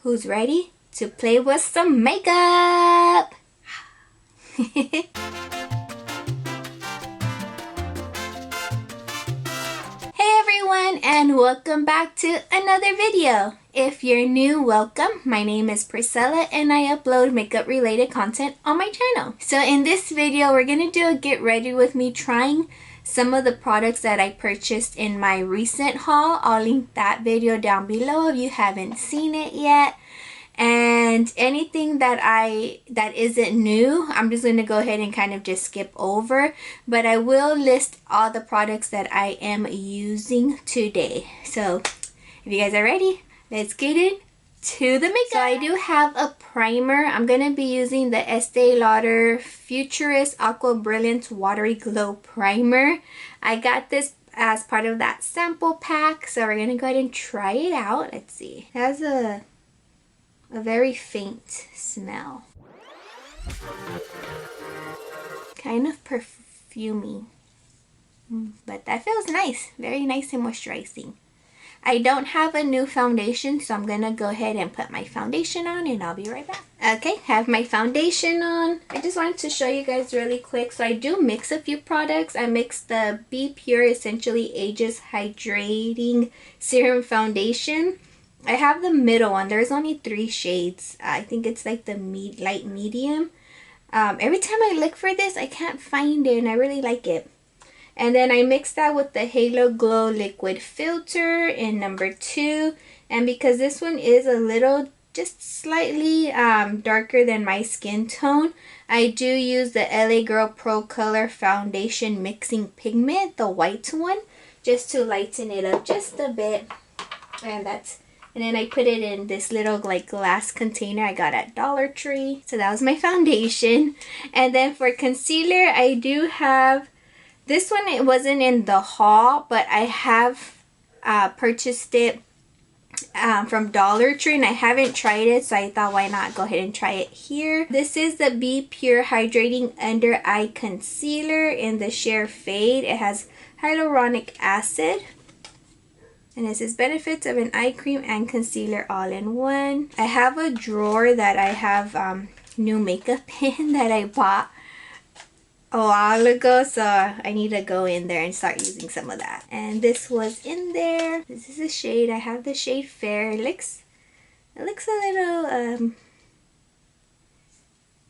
Who's ready to play with some makeup? Hey everyone, and welcome back to another video. If you're new, welcome. My name is Priscilla and I upload makeup related content on my channel. So in this video, we're gonna do a get ready with me trying some of the products that I purchased in my recent haul. I'll link that video down below if you haven't seen it yet. And anything that isn't new, I'm just going to go ahead and kind of just skip over. But I will list all the products that I am using today. So if you guys are ready, let's get into the makeup. So I do have a primer. I'm going to be using the Estée Lauder Futurist Aqua Brilliance Watery Glow Primer. I got this as part of that sample pack. So we're going to go ahead and try it out. Let's see. It has a very faint smell. Kind of perfumey. But that feels nice. Very nice and moisturizing. I don't have a new foundation, so I'm going to go ahead and put my foundation on and I'll be right back. Okay, have my foundation on. I just wanted to show you guys really quick. So I do mix a few products. I mix the B.pure Essentially Ageless Hydrating Serum Foundation. I have the middle one. There's only 3 shades. I think it's like the light medium. Every time I look for this, I can't find it and I really like it. And then I mixed that with the Halo Glow Liquid Filter in number 2. And because this one is a little, just slightly darker than my skin tone, I do use the LA Girl Pro Color Foundation Mixing Pigment, the white one, just to lighten it up just a bit. And then I put it in this little like glass container I got at Dollar Tree. So that was my foundation. And then for concealer, I do have this one. It wasn't in the haul, but I have purchased it from Dollar Tree and I haven't tried it, so I thought why not go ahead and try it here. This is the B.pure Hydrating Under Eye Concealer in the Sheer Fade. It has hyaluronic acid. And this is benefits of an eye cream and concealer all in one. I have a drawer that I have new makeup in that I bought a while ago. So I need to go in there and start using some of that. And this was in there. This is a shade. I have the shade Fair. It looks a little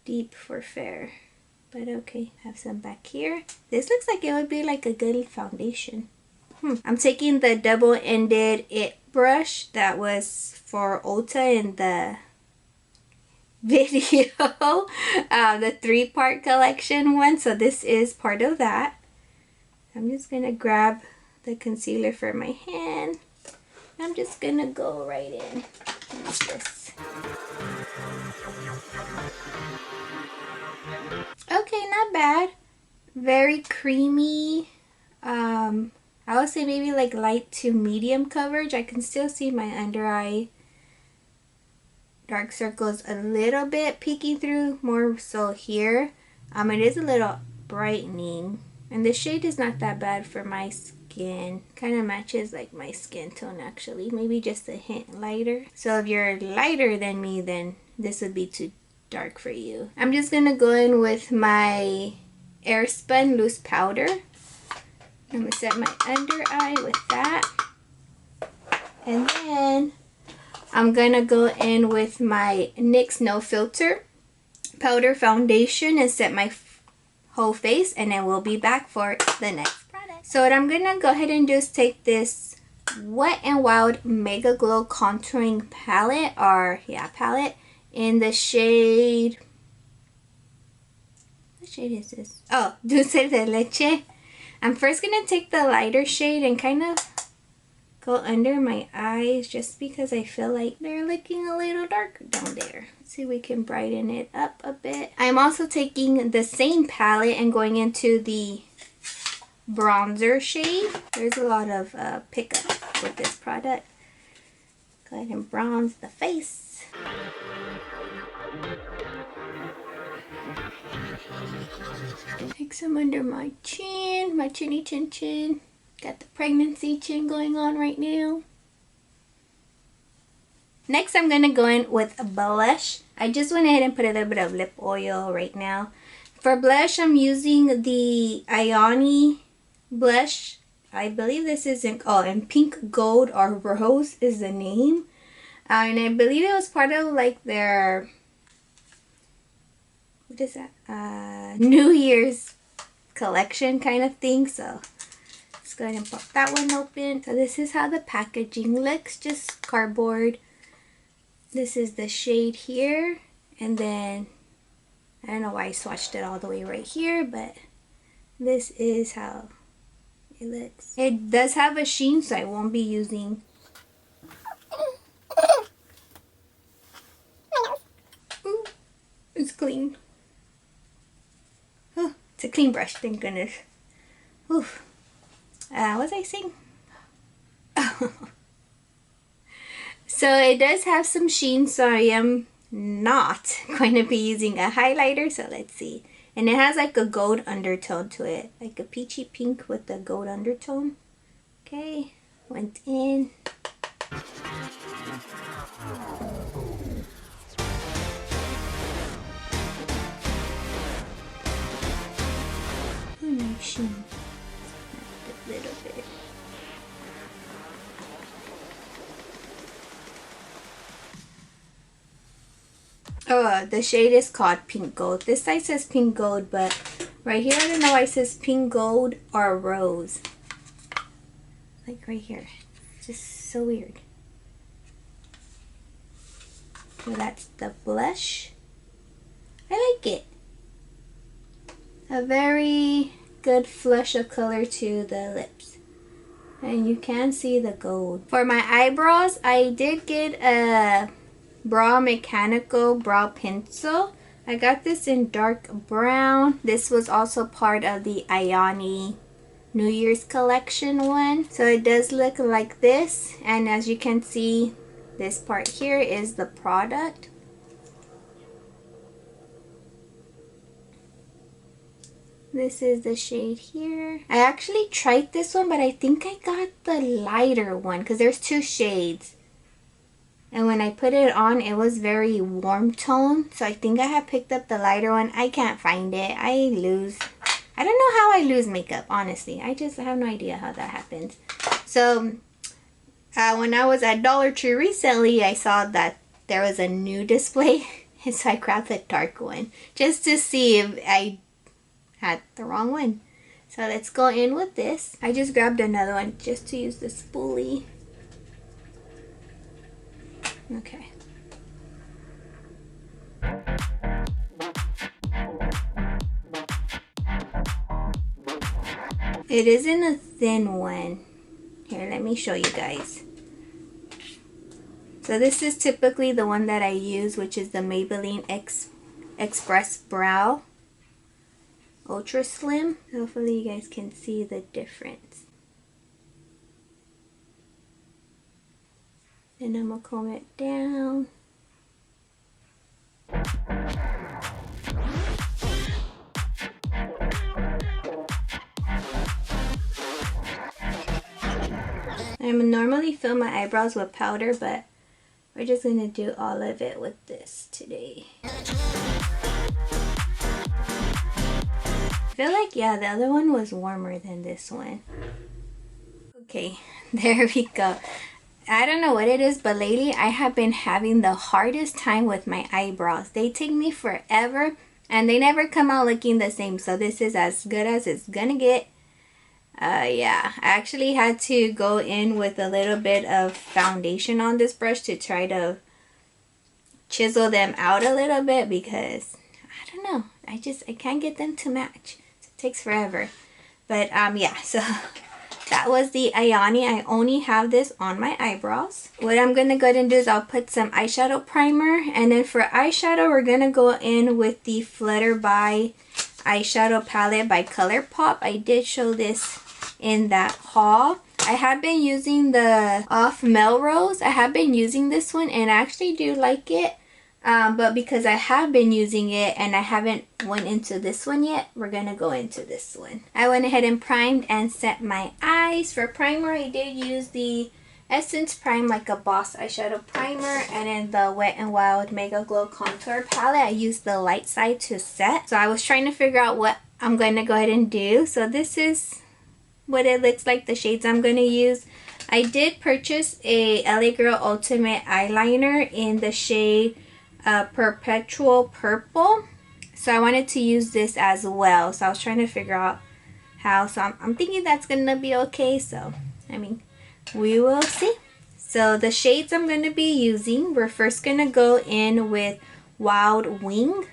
deep for fair. But okay, have some back here. This looks like it would be like a good foundation. I'm taking the double-ended IT brush that was for Ulta in the video, the 3-part collection one. So this is part of that. I'm just going to grab the concealer for my hand. I'm just going to go right in with this. Okay, not bad. Very creamy. I would say maybe like light to medium coverage. I can still see my under eye dark circles a little bit peeking through, more so here. It is a little brightening, and the shade is not that bad for my skin. Kind of matches like my skin tone actually, maybe just a hint lighter. So if you're lighter than me, then this would be too dark for you. I'm just gonna go in with my Airspum loose powder. I'm going to set my under eye with that. And then I'm going to go in with my NYX No Filter powder foundation and set my whole face. And then we'll be back for the next product. So what I'm going to go ahead and do is take this Wet n Wild Mega Glow Contouring Palette. Palette in the shade... What shade is this? Oh, Dulce de Leche. I'm first going to take the lighter shade and kind of go under my eyes just because I feel like they're looking a little dark down there. Let's see if we can brighten it up a bit. I'm also taking the same palette and going into the bronzer shade. There's a lot of pickup with this product. Go ahead and bronze the face. Take some under my chin, my chinny chin chin. Got the pregnancy chin going on right now. Next, I'm going to go in with a blush. I just went ahead and put a little bit of lip oil right now. For blush, I'm using the IONI blush. I believe this is in Pink Gold or Rose is the name. And I believe it was part of like their, what is that? New Year's collection kind of thing. So let's go ahead and pop that one open. So this is how the packaging looks, just cardboard. This is the shade here, and then I don't know why I swatched it all the way right here, but this is how it looks. It does have a sheen, so I won't be using. Ooh, it's clean. Oh, it's a clean brush, thank goodness. Oof. What was I saying? So it does have some sheen, so I am not going to be using a highlighter. So let's see. And it has like a gold undertone to it, like a peachy pink with a gold undertone. Okay, went in. Oh, nice sheen. A little bit. Oh, the shade is called Pink Gold. This side says Pink Gold, but right here, I don't know why it says Pink Gold or Rose. Like right here. Just so weird. So that's the blush. I like it. A very good flush of color to the lips. And you can see the gold. For my eyebrows, I did get a Brow Mechanical brow pencil. I got this in dark brown. This was also part of the IONI New Year's collection one. So it does look like this, and as you can see, this part here is the product. This is the shade here. I actually tried this one, but I think I got the lighter one because there's two shades. And when I put it on, it was very warm tone. So I think I have picked up the lighter one. I can't find it. I don't know how I lose makeup, honestly. I just have no idea how that happens. So when I was at Dollar Tree recently, I saw that there was a new display. And so I grabbed the dark one just to see if I had the wrong one. So let's go in with this. I just grabbed another one just to use the spoolie. Okay. It isn't a thin one. Here, let me show you guys. So this is typically the one that I use, which is the Maybelline Express Brow Ultra Slim. Hopefully you guys can see the difference. And I'm gonna comb it down. I normally fill my eyebrows with powder, but we're just gonna do all of it with this today. I feel like, yeah, the other one was warmer than this one. Okay, there we go. I don't know what it is, but lately I have been having the hardest time with my eyebrows. They take me forever and they never come out looking the same. So this is as good as it's gonna get. Yeah, I actually had to go in with a little bit of foundation on this brush to try to chisel them out a little bit because I don't know. I can't get them to match. So it takes forever. But yeah, so that was the IONI. I only have this on my eyebrows. What I'm going to go ahead and do is I'll put some eyeshadow primer. And then for eyeshadow, we're going to go in with the Flutter by eyeshadow palette by Colourpop. I did show this in that haul. I have been using the Off Melrose. I have been using this one and I actually do like it. But because I have been using it and I haven't went into this one yet, we're going to go into this one. I went ahead and primed and set my eyes. For primer, I did use the Essence Prime Like a Boss eyeshadow primer, and in the Wet n Wild Mega Glow Contour palette, I used the light side to set. So I was trying to figure out what I'm going to go ahead and do. So this is what it looks like, the shades I'm going to use. I did purchase a LA Girl Ultimate eyeliner in the shade Perpetual Purple. So I wanted to use this as well. So I was trying to figure out how. So I'm thinking that's going to be okay. So, I mean, we will see. So the shades I'm going to be using, we're first going to go in with Wild Wing,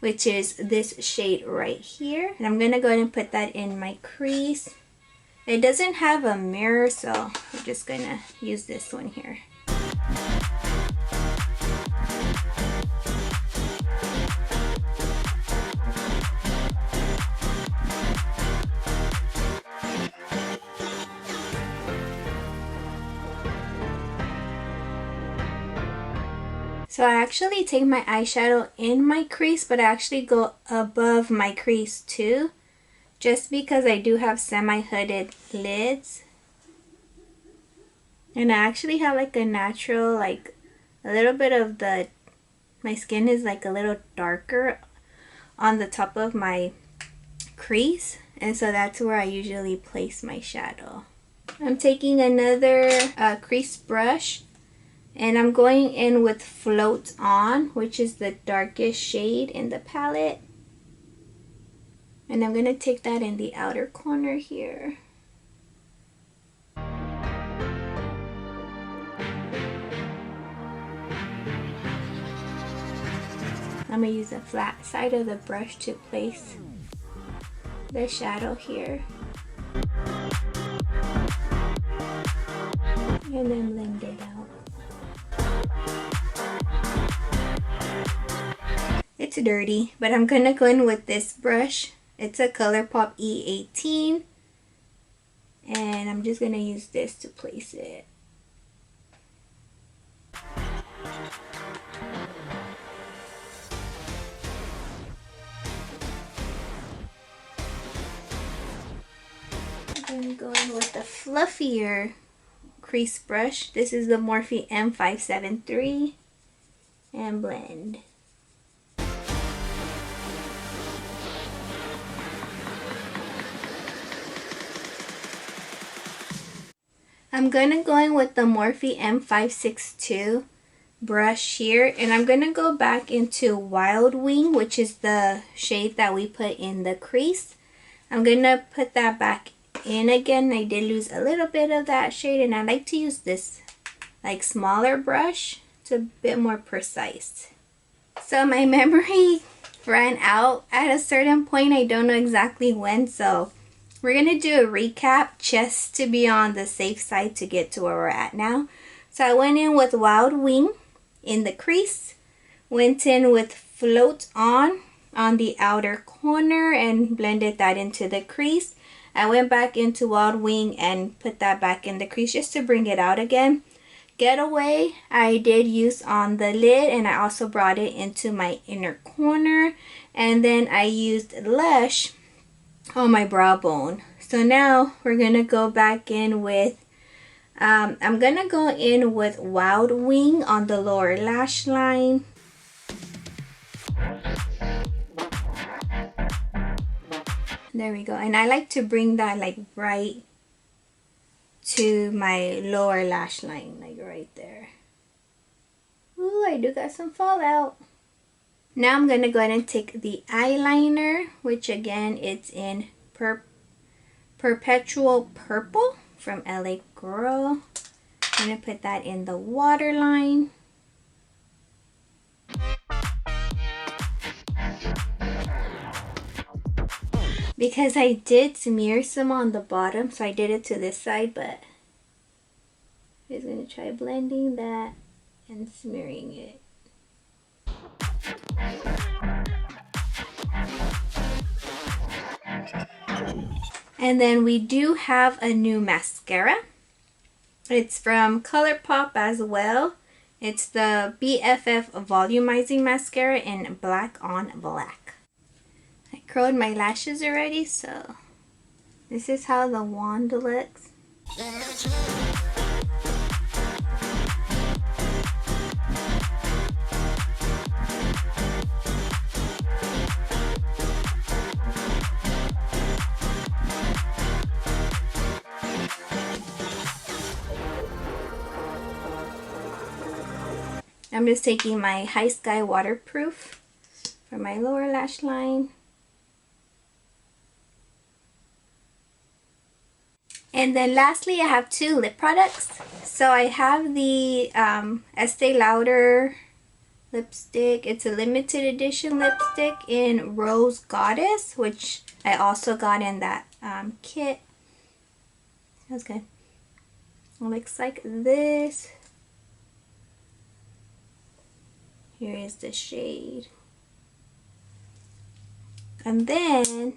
which is this shade right here. And I'm going to go ahead and put that in my crease. It doesn't have a mirror, so I'm just going to use this one here. So I actually take my eyeshadow in my crease, but I actually go above my crease too, just because I do have semi-hooded lids. And I actually have like a natural, like a little bit of my skin is like a little darker on the top of my crease. And so that's where I usually place my shadow. I'm taking another crease brush. And I'm going in with Float On, which is the darkest shade in the palette. And I'm going to take that in the outer corner here. I'm going to use the flat side of the brush to place the shadow here. And then blend it out. It's dirty, but I'm gonna go in with this brush. It's a Colourpop E18, and I'm just gonna use this to place it. I'm going with the fluffier crease brush. This is the Morphe M573, and blend. I'm going to go in with the Morphe M562 brush here, and I'm going to go back into Wild Wing, which is the shade that we put in the crease. I'm going to put that back in again. I did lose a little bit of that shade, and I like to use this like smaller brush. It's a bit more precise. So my memory ran out at a certain point. I don't know exactly when, so we're going to do a recap just to be on the safe side to get to where we're at now. So I went in with Wild Wing in the crease, went in with Float On the outer corner and blended that into the crease. I went back into Wild Wing and put that back in the crease just to bring it out again. Getaway I did use on the lid, and I also brought it into my inner corner. And then I used Lush on my brow bone. So now we're gonna go back in with I'm gonna go in with Wild Wing on the lower lash line. There we go. And I like to bring that like right to my lower lash line, like right there. Ooh, I do got some fallout. Now I'm gonna go ahead and take the eyeliner, which again it's in Perpetual Purple from LA Girl. I'm gonna put that in the waterline. Because I did smear some on the bottom, so I did it to this side, but I'm just gonna try blending that and smearing it. And then we do have a new mascara. It's from Colourpop as well. It's the B.pure Volumizing Mascara in Black on Black. I curled my lashes already, so this is how the wand looks. I'm just taking my High Sky Waterproof for my lower lash line. And then lastly, I have two lip products. So I have the Estee Lauder lipstick. It's a limited edition lipstick in Rose Goddess, which I also got in that kit. That's good. It looks like this. Here is the shade. And then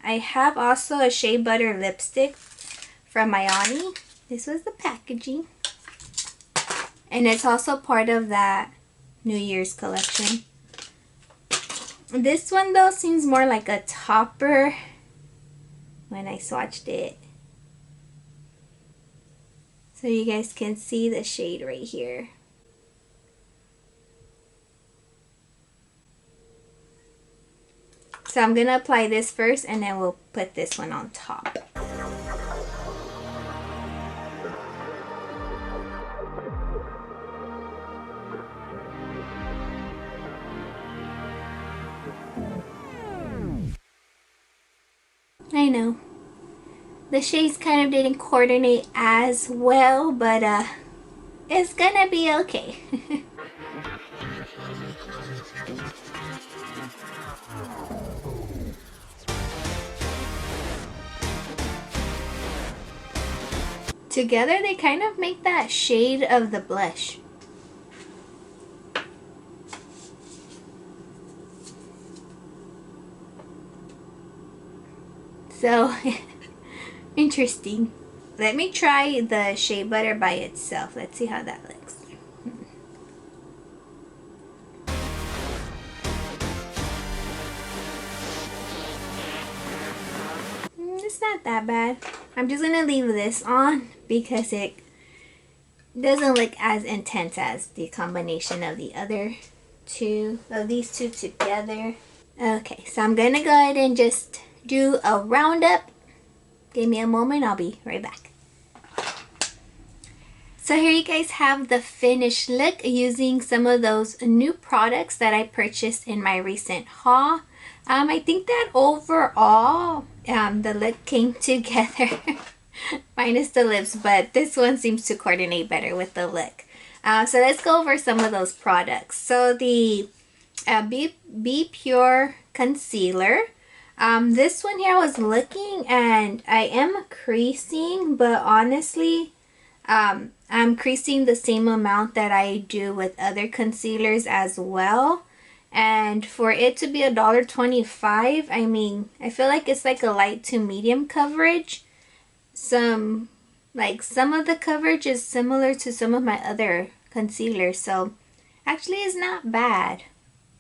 I have also a Shea Butter lipstick from IONI. This was the packaging. And it's also part of that New Year's collection. This one though seems more like a topper when I swatched it. So you guys can see the shade right here. So I'm going to apply this first and then we'll put this one on top. I know. The shades kind of didn't coordinate as well, but it's gonna be okay. Together they kind of make that shade of the blush. So interesting. Let me try the Shea Butter by itself. Let's see how that looks. It's not that bad. I'm just gonna leave this on because it doesn't look as intense as the combination of the other two, of these two together. Okay, so I'm gonna go ahead and just do a roundup. Give me a moment, I'll be right back. So here you guys have the finished look using some of those new products that I purchased in my recent haul. I think that overall the look came together minus the lips, but this one seems to coordinate better with the look. So let's go over some of those products. So the B.pure concealer. This one here I was looking and I am creasing, but honestly I'm creasing the same amount that I do with other concealers as well. And for it to be $1.25, I mean, I feel like it's like a light to medium coverage. Some of the coverage is similar to some of my other concealers, so actually it's not bad.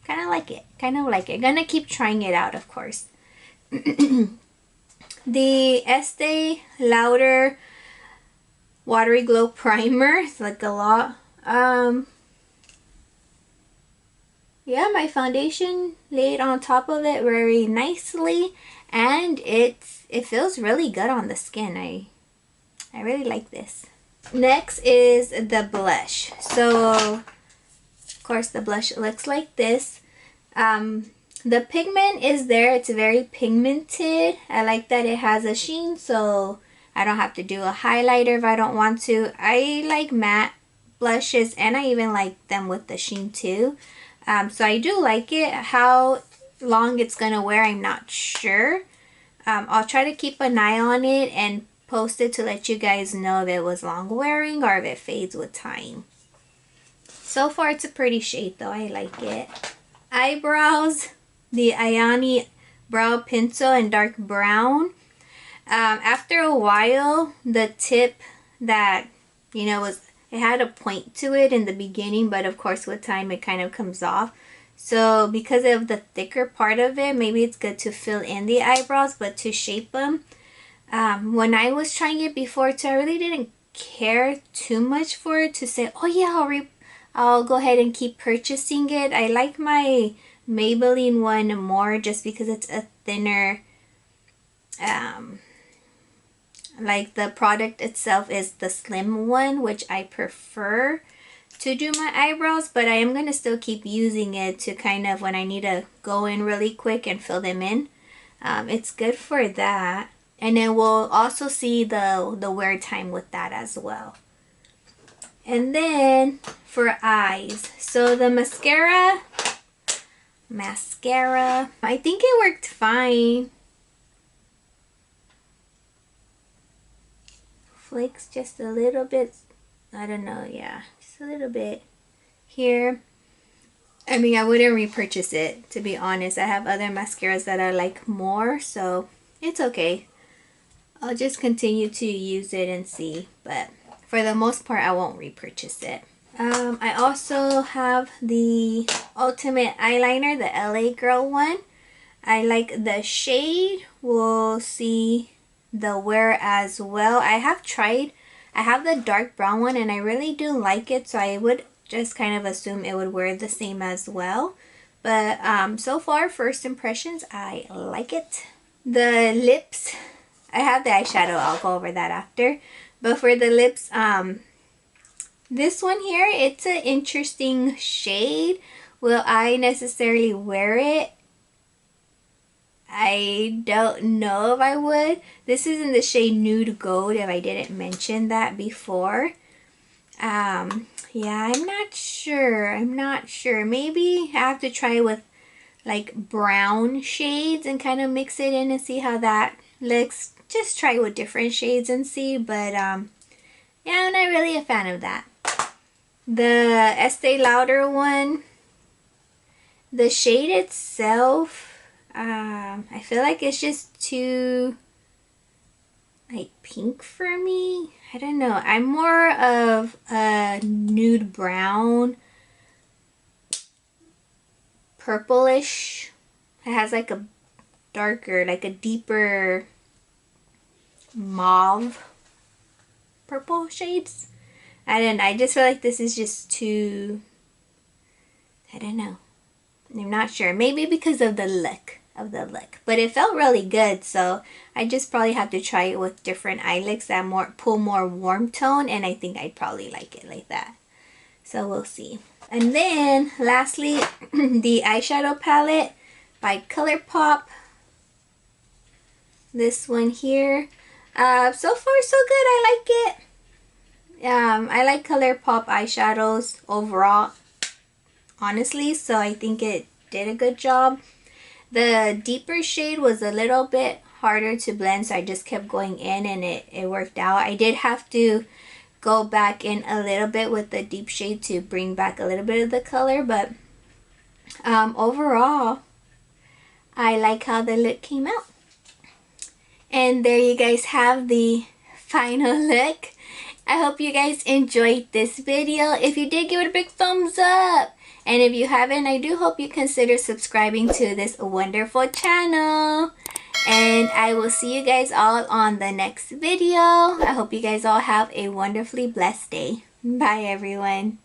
Kind of like it. Gonna keep trying it out, of course. The Estee Lauder Watery Glow Primer. It's like a lot. Yeah, my foundation laid on top of it very nicely, and it feels really good on the skin. I really like this. Next is the blush. So of course the blush looks like this. The pigment is there. It's very pigmented. I like that it has a sheen, so I don't have to do a highlighter if I don't want to. I like matte blushes, and I even like them with the sheen too. So I do like it. How long it's gonna wear, I'm not sure. I'll try to keep an eye on it and post it to let you guys know if it was long wearing or if it fades with time. So far it's a pretty shade though. I like it. Eyebrows, the IONI Brow Pencil in dark brown. After a while, the tip that, you know, it had a point to it in the beginning, but of course with time it kind of comes off. So because of the thicker part of it, maybe it's good to fill in the eyebrows, but to shape them. When I was trying it before too, I really didn't care too much for it to say, oh yeah, I'll go ahead and keep purchasing it. I like my Maybelline one more just because it's a thinner, like the product itself is the slim one, which I prefer. to do my eyebrows, but I am going to still keep using it to kind of when I need to go in really quick and fill them in. It's good for that. And then we'll also see the wear time with that as well. And then for eyes, so the mascara, I think it worked fine. Flakes just a little bit, I don't know, yeah, just a little bit here. I mean, I wouldn't repurchase it, to be honest. I have other mascaras that I like more, so it's okay. I'll just continue to use it and see, but for the most part, I won't repurchase it. I also have the Ultimate Eyeliner, the LA Girl one. I like the shade. We'll see the wear as well. I have the dark brown one and I really do like it, so I would just kind of assume it would wear the same as well. But so far, first impressions, I like it. The lips, I have the eyeshadow, I'll go over that after. But for the lips, this one here, it's an interesting shade. Will I necessarily wear it? I don't know if I would. This is in the shade Nude Gold, if I didn't mention that before. Yeah, I'm not sure. Maybe I have to try with like brown shades and kind of mix it in and see how that looks. Just try with different shades and see, but yeah, I'm not really a fan of that. The Estée Lauder one, the shade itself, I feel like it's just too like pink for me. I don't know. I'm more of a nude brown, purplish. It has like a darker, like a deeper mauve purple shades. I don't know. I just feel like this is just too, I don't know. I'm not sure. Maybe because of the look. But it felt really good, so I just probably have to try it with different eye looks that pull more warm tone, and I think I'd probably like it like that. So we'll see. And then lastly, the eyeshadow palette by Colourpop. This one here. So far so good. I like it. I like Colourpop eyeshadows overall, honestly, so I think it did a good job. The deeper shade was a little bit harder to blend, so I just kept going in and it worked out. I did have to go back in a little bit with the deep shade to bring back a little bit of the color, but overall, I like how the look came out. And there you guys have the final look. I hope you guys enjoyed this video. If you did, give it a big thumbs up. And if you haven't, I do hope you consider subscribing to this wonderful channel. And I will see you guys all on the next video. I hope you guys all have a wonderfully blessed day. Bye, everyone.